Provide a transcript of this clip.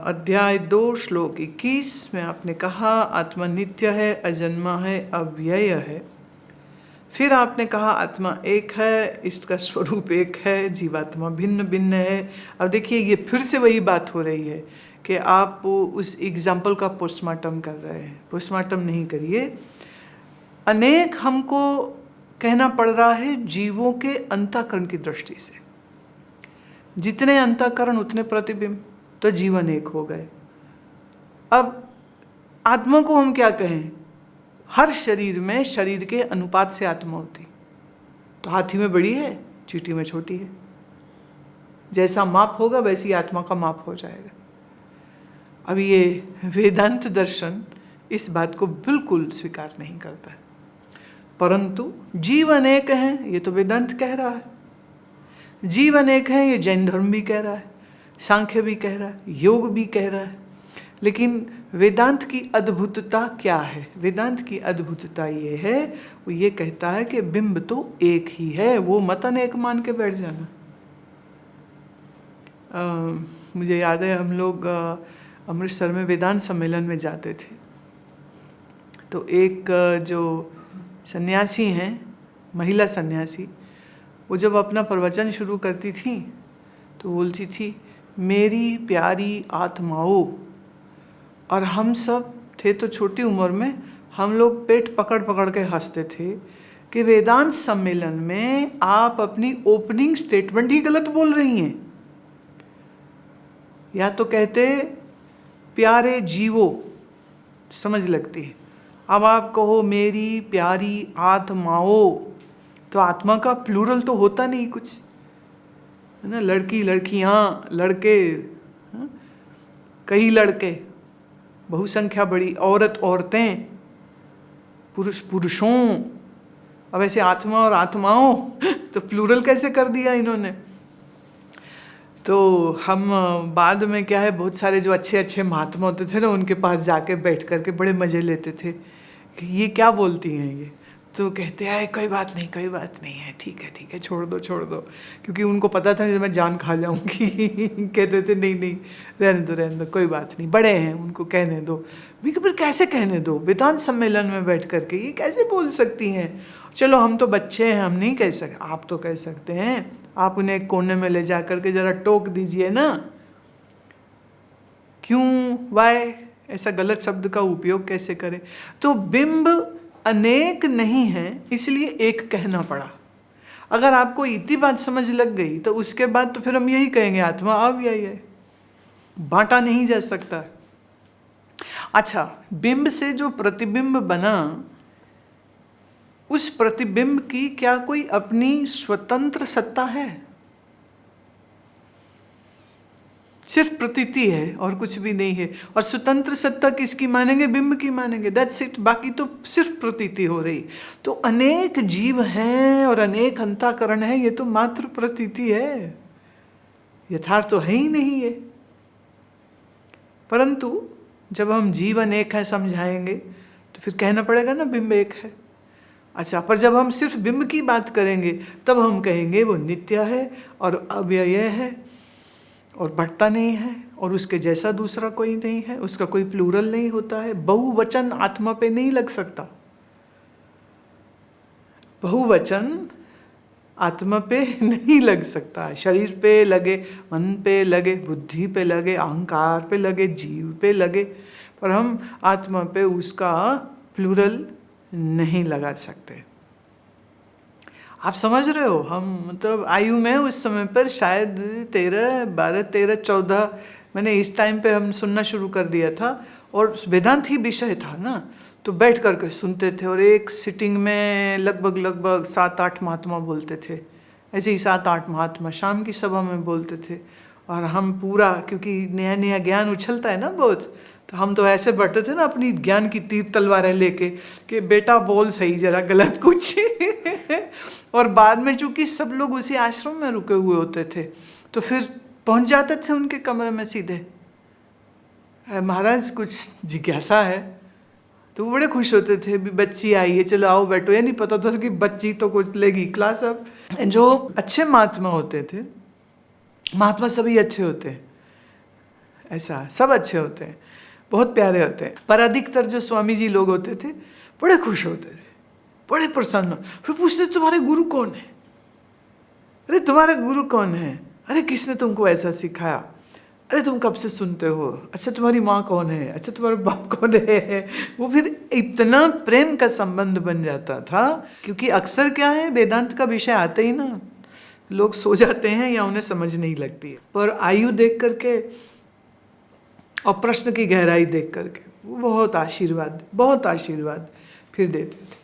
अध्याय 2 श्लोक 21 में आपने कहा आत्मा नित्य है, अजन्मा है, अव्यय है। फिर आपने कहा आत्मा एक है, इसका स्वरूप एक है, जीवात्मा भिन्न भिन्न है। अब देखिए ये फिर से वही बात हो रही है कि आप उस एग्जाम्पल का पोस्टमार्टम कर रहे हैं। पोस्टमार्टम नहीं करिए। अनेक हमको कहना पड़ रहा है जीवों के अंतःकरण की दृष्टि से। जितने अंतःकरण उतने प्रतिबिंब, तो जीवन एक हो गए। अब आत्मा को हम क्या कहें? हर शरीर में शरीर के अनुपात से आत्मा होती। तो हाथी में बड़ी है, चींटी में छोटी है। जैसा माप होगा वैसी आत्मा का माप हो जाएगा। अब ये वेदांत दर्शन इस बात को बिल्कुल स्वीकार नहीं करता है, परंतु जीवन एक है, ये तो वेदांत कह रहा है। जीवन एक है, ये जैन धर्म भी कह रहा है, सांख्य भी कह रहा है, योग भी कह रहा है। लेकिन वेदांत की अद्भुतता क्या है? वेदांत की अद्भुतता ये है, वो ये कहता है कि बिंब तो एक ही है। वो मत अनेक मान के बैठ जाना। मुझे याद है हम लोग अमृतसर में वेदांत सम्मेलन में जाते थे, तो एक जो सन्यासी हैं, महिला सन्यासी, वो जब अपना प्रवचन शुरू करती थी तो बोलती थी, मेरी प्यारी आत्माओं। और हम सब थे तो छोटी उम्र में हम लोग पेट पकड़ पकड़ के हंसते थे कि वेदांत सम्मेलन में आप अपनी ओपनिंग स्टेटमेंट ही गलत बोल रही हैं। या तो कहते प्यारे जीवो, समझ लगती है। अब आप कहो मेरी प्यारी आत्माओं, तो आत्मा का प्लूरल तो होता नहीं कुछ, है ना। लड़की लड़कियां, लड़के कई लड़के, बहुसंख्या बड़ी, औरत औरतें, पुरुष पुरुषों। अब ऐसे आत्मा और आत्माओं तो प्लूरल कैसे कर दिया इन्होंने। तो हम बाद में क्या है, बहुत सारे जो अच्छे अच्छे महात्मा होते थे ना, उनके पास जाके बैठ करके बड़े मजे लेते थे कि ये क्या बोलती हैं ये। तो कहते हैं कोई बात नहीं, कोई बात नहीं है, ठीक है, छोड़ दो छोड़ दो, क्योंकि उनको पता था नहीं तो मैं जान खा जाऊंगी। कहते थे नहीं नहीं, रहने दो, कोई बात नहीं, बड़े हैं, उनको कहने दो। फिर कैसे कहने दो? वेदांत सम्मेलन में बैठ करके ये कैसे बोल सकती हैं? चलो हम तो बच्चे हैं, हम नहीं कह सकते। आप तो कह सकते हैं। आप उन्हें एक कोने में ले जा करके जरा टोक दीजिए ना। क्यों, वाय ऐसा गलत शब्द का उपयोग कैसे करें? तो बिंब अनेक नहीं है, इसलिए एक कहना पड़ा। अगर आपको इतनी बात समझ लग गई तो उसके बाद तो फिर हम यही कहेंगे आत्मा अव्यय है, बांटा नहीं जा सकता। अच्छा, बिंब से जो प्रतिबिंब बना, उस प्रतिबिंब की क्या कोई अपनी स्वतंत्र सत्ता है? सिर्फ प्रतीति है और कुछ भी नहीं है। और स्वतंत्र सत्ता किसकी मानेंगे? बिंब की मानेंगे, दैट्स इट। बाकी तो सिर्फ प्रतीति हो रही। तो अनेक जीव हैं और अनेक अंतःकरण है, ये तो मात्र प्रतीति है, यथार्थ तो है ही नहीं है। परंतु जब हम जीवन एक है समझाएंगे तो फिर कहना पड़ेगा ना बिंब एक है। अच्छा, पर जब हम सिर्फ बिंब की बात करेंगे तब हम कहेंगे वो नित्य है और अव्यय है और बढ़ता नहीं है और उसके जैसा दूसरा कोई नहीं है, उसका कोई प्लूरल नहीं होता है। बहुवचन आत्मा पे नहीं लग सकता। बहुवचन आत्मा पे नहीं लग सकता है। शरीर पे लगे, मन पे लगे, बुद्धि पे लगे, अहंकार पे लगे, जीव पे लगे, पर हम आत्मा पे उसका प्लूरल नहीं लगा सकते। आप समझ रहे हो? हम मतलब आयु में उस समय पर शायद 13, 14 मैंने इस टाइम पे हम सुनना शुरू कर दिया था और वेदांत ही विषय था ना, तो बैठ करके सुनते थे। और एक सिटिंग में लगभग 7-8 महात्मा बोलते थे। ऐसे ही 7-8 महात्मा शाम की सभा में बोलते थे। और हम पूरा, क्योंकि नया नया ज्ञान उछलता है ना बहुत, तो हम तो ऐसे बैठे थे ना अपनी ज्ञान की तीर तलवारें लेके कि बेटा बोल सही, जरा गलत कुछ। और बाद में चूंकि सब लोग उसी आश्रम में रुके हुए होते थे, तो फिर पहुंच जाते थे उनके कमरे में सीधे, महाराज कुछ जिज्ञासा है। तो वो बड़े खुश होते थे, भी बच्ची आई है, चलो आओ बैठो। ये नहीं पता था कि बच्ची तो कुछ लेगी क्लास। अब जो अच्छे महात्मा होते थे, महात्मा सभी अच्छे होते हैं, ऐसा सब अच्छे होते हैं, बहुत प्यारे होते हैं। पर अधिकतर जो स्वामी जी लोग होते थे बड़े खुश होते थे, बड़े प्रसन्न। फिर पूछते तुम्हारे गुरु कौन है? अरे तुम्हारा गुरु कौन है? अरे किसने तुमको ऐसा सिखाया? अरे तुम कब से सुनते हो? अच्छा तुम्हारी माँ कौन है? अच्छा तुम्हारे बाप कौन है? वो फिर इतना प्रेम का संबंध बन जाता था, क्योंकि अक्सर क्या है, वेदांत का विषय आते ही ना लोग सो जाते हैं या उन्हें समझ नहीं लगती है। पर आयु देख करके और प्रश्न की गहराई देख करके वो बहुत आशीर्वाद फिर देते थे।